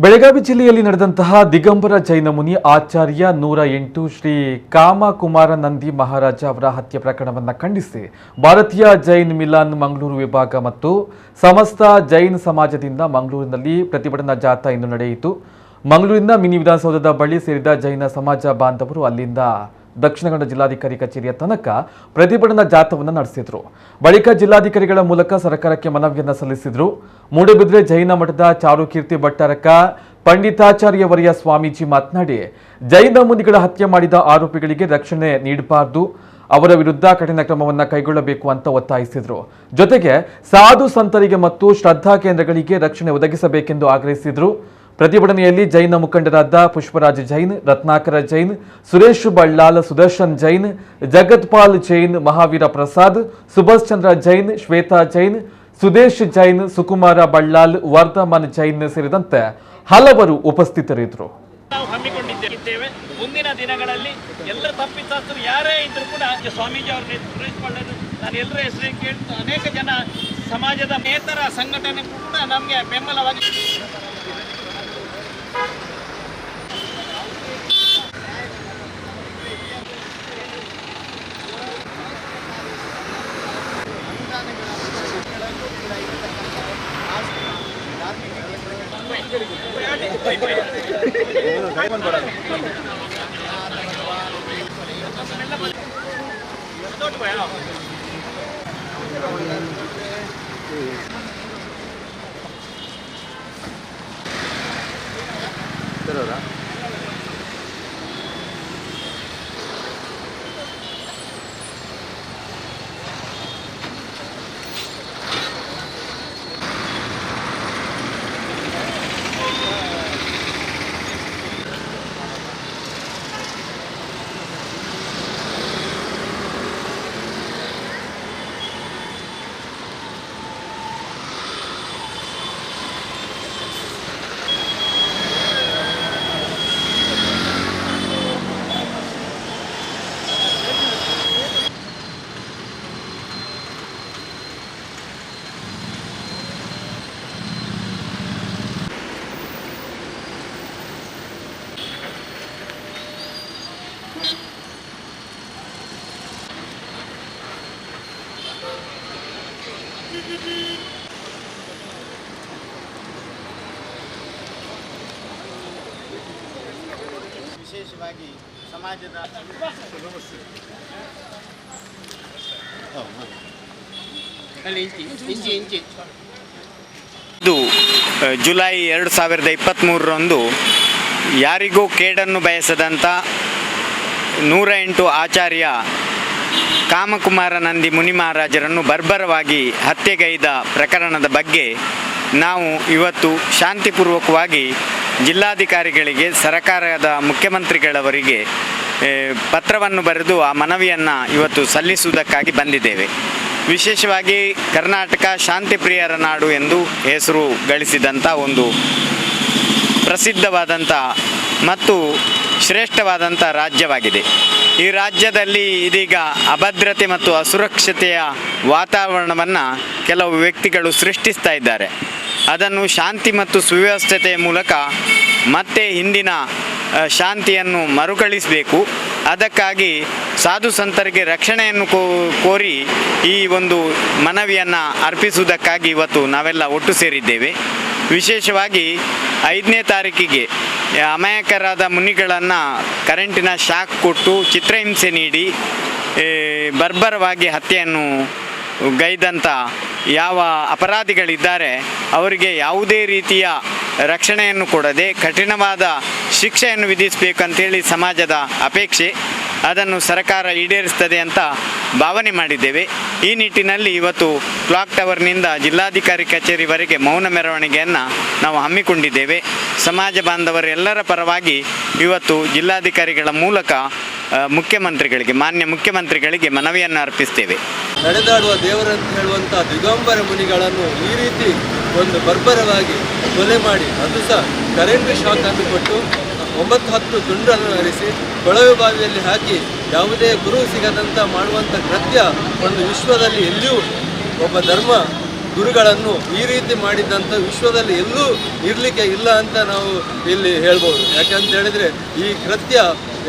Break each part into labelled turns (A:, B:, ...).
A: ಬೆಳಗಾವಿ ಜಿಲ್ಲೆಯಲ್ಲಿ ನಡೆದಂತಹ ದಿಗಂಬರ ಜೈನ ಮುನಿ ಆಚಾರ್ಯ 108 ಶ್ರೀ ಕಾಮಕುಮಾರ ನಂದಿ ಮಹಾರಾಜ ಅವರ ಹತ್ಯೆ ಪ್ರಕರಣವನ್ನು ಖಂಡಿಸಿ ಭಾರತೀಯ ಜೈನ್ ಮಿಲಾನ್ ಮಂಗಳೂರು ವಿಭಾಗ ಮತ್ತು ಸಮಸ್ತ ಜೈನ್ ಸಮಾಜದಿಂದ ಮಂಗಳೂರಿನಲ್ಲಿ ಪ್ರತಿಭಟನಾ ಜಾಥಾ ಇಂದು ನಡೆಯಿತು. ಮಂಗಳೂರಿನ ಮಿನಿ ವಿಧಾನಸೌಧದ ಬಳಿ ಸೇರಿದ ಜೈನ ಸಮಾಜ ಬಾಂಧವರು ಅಲ್ಲಿಂದ ದಕ್ಷಿಣ ಕನ್ನಡ ಜಿಲ್ಲಾಧಿಕಾರಿ ಕಚೇರಿಯ ತನಕ ಪ್ರತಿಭಟನಾ ಜಾಥಾವನ್ನು ನಡೆಸಿದ್ರು. ಬಳಿಕ ಜಿಲ್ಲಾಧಿಕಾರಿಗಳ ಮೂಲಕ ಸರ್ಕಾರಕ್ಕೆ ಮನವಿಯನ್ನು ಸಲ್ಲಿಸಿದ್ರು. ಮೂಡಬಿದ್ರೆ ಜೈನ ಮಠದ ಚಾರುಕೀರ್ತಿ ಭಟ್ಟಾರಕ ಪಂಡಿತಾಚಾರ್ಯವರ್ಯ ಸ್ವಾಮೀಜಿ ಮಾತನಾಡಿ, ಜೈನ ಮುನಿಗಳ ಹತ್ಯೆ ಮಾಡಿದ ಆರೋಪಿಗಳಿಗೆ ರಕ್ಷಣೆ ನೀಡಬಾರದು, ಅವರ ವಿರುದ್ಧ ಕಠಿಣ ಕ್ರಮವನ್ನು ಕೈಗೊಳ್ಳಬೇಕು ಅಂತ ಒತ್ತಾಯಿಸಿದ್ರು. ಜೊತೆಗೆ ಸಾಧು ಸಂತರಿಗೆ ಮತ್ತು ಶ್ರದ್ಧಾ ಕೇಂದ್ರಗಳಿಗೆ ರಕ್ಷಣೆ ಒದಗಿಸಬೇಕೆಂದು ಆಗ್ರಹಿಸಿದ್ರು. ಪ್ರತಿಭಟನೆಯಲ್ಲಿ ಜೈನ ಮುಖಂಡರಾದ ಪುಷ್ಪರಾಜ್ ಜೈನ್, ರತ್ನಾಕರ ಜೈನ್, ಸುರೇಶ್ ಬಳ್ಳಾಲ್, ಸುದರ್ಶನ್ ಜೈನ್, ಜಗತ್ಪಾಲ್ ಜೈನ್, ಮಹಾವೀರ ಪ್ರಸಾದ್, ಸುಭಾಷ್ ಚಂದ್ರ ಜೈನ್, ಶ್ವೇತಾ ಜೈನ್, ಸುದೇಶ್ ಜೈನ್, ಸುಕುಮಾರ ಬಳ್ಳಾಲ್, ವರ್ಧಮಾನ್ ಜೈನ್ ಸೇರಿದಂತೆ ಹಲವರು ಉಪಸ್ಥಿತರಿದ್ದರು.
B: ನಾವು ಹಮ್ಮಿಕೊಂಡಿದ್ದೇವೆ. ಮುಂದಿನ ದಿನಗಳಲ್ಲಿ ಎಲ್ಲ ತಪ್ಪಿತಸ್ಥರು ಯಾರೇ ಇದ್ರೂ ಕೂಡ ಸ್ವಾಮೀಜಿ ಅವರನ್ನು ಪೂರೈಸಿಕೊಳ್ಳಲು ನಾನು ಎಲ್ಲರ ಹೆಸರು ಕೇಳ್ತಾ ಅನೇಕ ಜನ ಸಮಾಜದ ನೇತರ ಸಂಘಟನೆ ಕೂಡ ನಮಗೆ ಬೆಂಬಲವಾಗಿ ವಿಶೇಷವಾಗಿ ಸಮಾಜದ
C: ಇದು ಜುಲೈ 2023ರಂದು ಯಾರಿಗೂ ಕೇಡನ್ನು ಬಯಸದಂಥ 108 ಆಚಾರ್ಯ ಕಾಮಕುಮಾರ ನಂದಿ ಮುನಿ ಮಹಾರಾಜರನ್ನು ಬರ್ಬರವಾಗಿ ಹತ್ಯೆಗೈದ ಪ್ರಕರಣದ ಬಗ್ಗೆ ನಾವು ಇವತ್ತು ಶಾಂತಿಪೂರ್ವಕವಾಗಿ ಜಿಲ್ಲಾಧಿಕಾರಿಗಳಿಗೆ, ಸರ್ಕಾರದ ಮುಖ್ಯಮಂತ್ರಿಗಳವರಿಗೆ ಪತ್ರವನ್ನು ಬರೆದು ಆ ಮನವಿಯನ್ನು ಇವತ್ತು ಸಲ್ಲಿಸುವುದಕ್ಕಾಗಿ ಬಂದಿದ್ದೇವೆ. ವಿಶೇಷವಾಗಿ ಕರ್ನಾಟಕ ಶಾಂತಿಪ್ರಿಯರ ನಾಡು ಎಂದು ಹೆಸರು ಗಳಿಸಿದಂಥ ಒಂದು ಪ್ರಸಿದ್ಧವಾದಂಥ ಮತ್ತು ಶ್ರೇಷ್ಠವಾದಂಥ ರಾಜ್ಯವಾಗಿದೆ. ಈ ರಾಜ್ಯದಲ್ಲಿ ಇದೀಗ ಅಭದ್ರತೆ ಮತ್ತು ಅಸುರಕ್ಷತೆಯ ವಾತಾವರಣವನ್ನು ಕೆಲವು ವ್ಯಕ್ತಿಗಳು ಸೃಷ್ಟಿಸ್ತಾ ಇದ್ದಾರೆ. ಅದನ್ನು ಶಾಂತಿ ಮತ್ತು ಸುವ್ಯವಸ್ಥತೆಯ ಮೂಲಕ ಮತ್ತೆ ಹಿಂದಿನ ಶಾಂತಿಯನ್ನು ಮರುಕಳಿಸಬೇಕು. ಅದಕ್ಕಾಗಿ ಸಾಧು ಸಂತರಿಗೆ ರಕ್ಷಣೆಯನ್ನು ಕೋರಿ ಈ ಒಂದು ಮನವಿಯನ್ನು ಅರ್ಪಿಸುವುದಕ್ಕಾಗಿ ಇವತ್ತು ನಾವೆಲ್ಲ ಒಟ್ಟು ಸೇರಿದ್ದೇವೆ. ವಿಶೇಷವಾಗಿ 5ನೇ ತಾರೀಕಿಗೆ ಅಮಾಯಕರಾದ ಮುನಿಗಳನ್ನು ಕರೆಂಟಿನ ಶಾಕ್ ಕೊಟ್ಟು ಚಿತ್ರಹಿಂಸೆ ನೀಡಿ ಬರ್ಬರವಾಗಿ ಹತ್ಯೆಯನ್ನು ಗೈದಂಥ ಯಾವ ಅಪರಾಧಿಗಳಿದ್ದಾರೆ ಅವರಿಗೆ ಯಾವುದೇ ರೀತಿಯ ರಕ್ಷಣೆಯನ್ನು ಕೊಡದೆ ಕಠಿಣವಾದ ಶಿಕ್ಷೆಯನ್ನು ವಿಧಿಸಬೇಕಂತೇಳಿ ಸಮಾಜದ ಅಪೇಕ್ಷೆ. ಅದನ್ನು ಸರ್ಕಾರ ಈಡೇರಿಸ್ತದೆ ಅಂತ ಭಾವನೆ ಮಾಡಿದ್ದೇವೆ. ಈ ನಿಟ್ಟಿನಲ್ಲಿ ಇವತ್ತು ಕ್ಲಾಕ್ ಟವರ್ನಿಂದ ಜಿಲ್ಲಾಧಿಕಾರಿ ಕಚೇರಿವರೆಗೆ ಮೌನ ಮೆರವಣಿಗೆಯನ್ನು ನಾವು ಹಮ್ಮಿಕೊಂಡಿದ್ದೇವೆ. ಸಮಾಜ ಬಾಂಧವರೆಲ್ಲರ ಪರವಾಗಿ ಇವತ್ತು ಜಿಲ್ಲಾಧಿಕಾರಿಗಳ ಮೂಲಕ ಮಾನ್ಯ ಮುಖ್ಯಮಂತ್ರಿಗಳಿಗೆ ಮನವಿಯನ್ನು ಅರ್ಪಿಸ್ತೇವೆ.
D: ನಡೆದಾಡುವ ದೇವರಂತ ಹೇಳುವಂಥ ದಿಗಂಬರ ಮುನಿಗಳನ್ನು ಈ ರೀತಿ ಒಂದು ಬರ್ಬರವಾಗಿ ಕೊಲೆ ಮಾಡಿ, ಅದು ಸಹ ಕರೆಂಟ್ ಶಾಕ್ ಅನ್ನು ಕೊಟ್ಟು 9-10 ತುಂಡನ್ನು ಹರಿಸಿ ಕೊಳವೆ ಬಾವಿಯಲ್ಲಿ ಹಾಕಿ ಯಾವುದೇ ಗುರು ಸಿಗದಂತ ಮಾಡುವಂಥ ಕೃತ್ಯ ಒಂದು ವಿಶ್ವದಲ್ಲಿ ಎಲ್ಲಿಯೂ ಒಬ್ಬ ಧರ್ಮ ಗುರುಗಳನ್ನು ಈ ರೀತಿ ಮಾಡಿದ್ದಂಥ ವಿಶ್ವದಲ್ಲಿ ಎಲ್ಲೂ ಇರಲಿಕ್ಕೆ ಇಲ್ಲ ಅಂತ ನಾವು ಇಲ್ಲಿ ಹೇಳ್ಬೋದು. ಯಾಕಂತ ಹೇಳಿದರೆ ಈ ಕೃತ್ಯ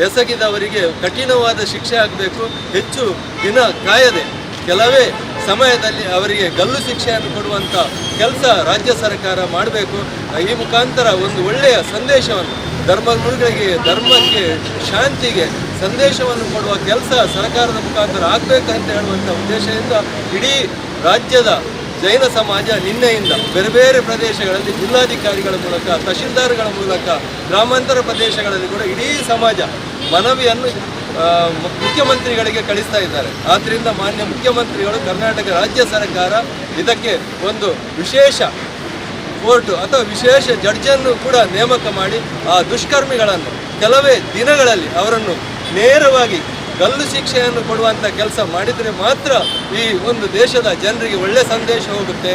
D: ಎಸಗಿದವರಿಗೆ ಕಠಿಣವಾದ ಶಿಕ್ಷೆ ಆಗಬೇಕು, ಹೆಚ್ಚು ದಿನ ಕಾಯದೆ ಕೆಲವೇ ಸಮಯದಲ್ಲಿ ಅವರಿಗೆ ಗಲ್ಲು ಶಿಕ್ಷೆಯನ್ನು ಕೊಡುವಂಥ ಕೆಲಸ ರಾಜ್ಯ ಸರ್ಕಾರ ಮಾಡಬೇಕು. ಈ ಮುಖಾಂತರ ಒಂದು ಒಳ್ಳೆಯ ಸಂದೇಶವನ್ನು ಧರ್ಮಗಳಿಗೆ, ಧರ್ಮಕ್ಕೆ, ಶಾಂತಿಗೆ ಸಂದೇಶವನ್ನು ಕೊಡುವ ಕೆಲಸ ಸರ್ಕಾರದ ಮುಖಾಂತರ ಆಗಬೇಕಂತ ಹೇಳುವಂಥ ಉದ್ದೇಶದಿಂದ ಇಡೀ ರಾಜ್ಯದ ಜೈನ ಸಮಾಜ ನಿನ್ನೆಯಿಂದ ಬೇರೆ ಬೇರೆ ಪ್ರದೇಶಗಳಲ್ಲಿ ಜಿಲ್ಲಾಧಿಕಾರಿಗಳ ಮೂಲಕ, ತಹಶೀಲ್ದಾರ್ಗಳ ಮೂಲಕ, ಗ್ರಾಮಾಂತರ ಪ್ರದೇಶಗಳಲ್ಲಿ ಕೂಡ ಇಡೀ ಸಮಾಜ ಮನವಿಯನ್ನು ಮುಖ್ಯಮಂತ್ರಿಗಳಿಗೆ ಕಳಿಸ್ತಾ ಇದ್ದಾರೆ. ಆದ್ದರಿಂದ ಮಾನ್ಯ ಮುಖ್ಯಮಂತ್ರಿಗಳು, ಕರ್ನಾಟಕ ರಾಜ್ಯ ಸರ್ಕಾರ ಇದಕ್ಕೆ ಒಂದು ವಿಶೇಷ ಕೋರ್ಟ್ ಅಥವಾ ವಿಶೇಷ ಜಡ್ಜನ್ನು ಕೂಡ ನೇಮಕ ಮಾಡಿ ಆ ದುಷ್ಕರ್ಮಿಗಳನ್ನು ಕೆಲವೇ ದಿನಗಳಲ್ಲಿ ಅವರನ್ನು ನೇರವಾಗಿ ಗಲ್ಲು ಶಿಕ್ಷೆಯನ್ನು ಕೊಡುವಂಥ ಕೆಲಸ ಮಾಡಿದರೆ ಮಾತ್ರ ಈ ಒಂದು ದೇಶದ ಜನರಿಗೆ ಒಳ್ಳೆಯ ಸಂದೇಶ ಹೋಗುತ್ತೆ.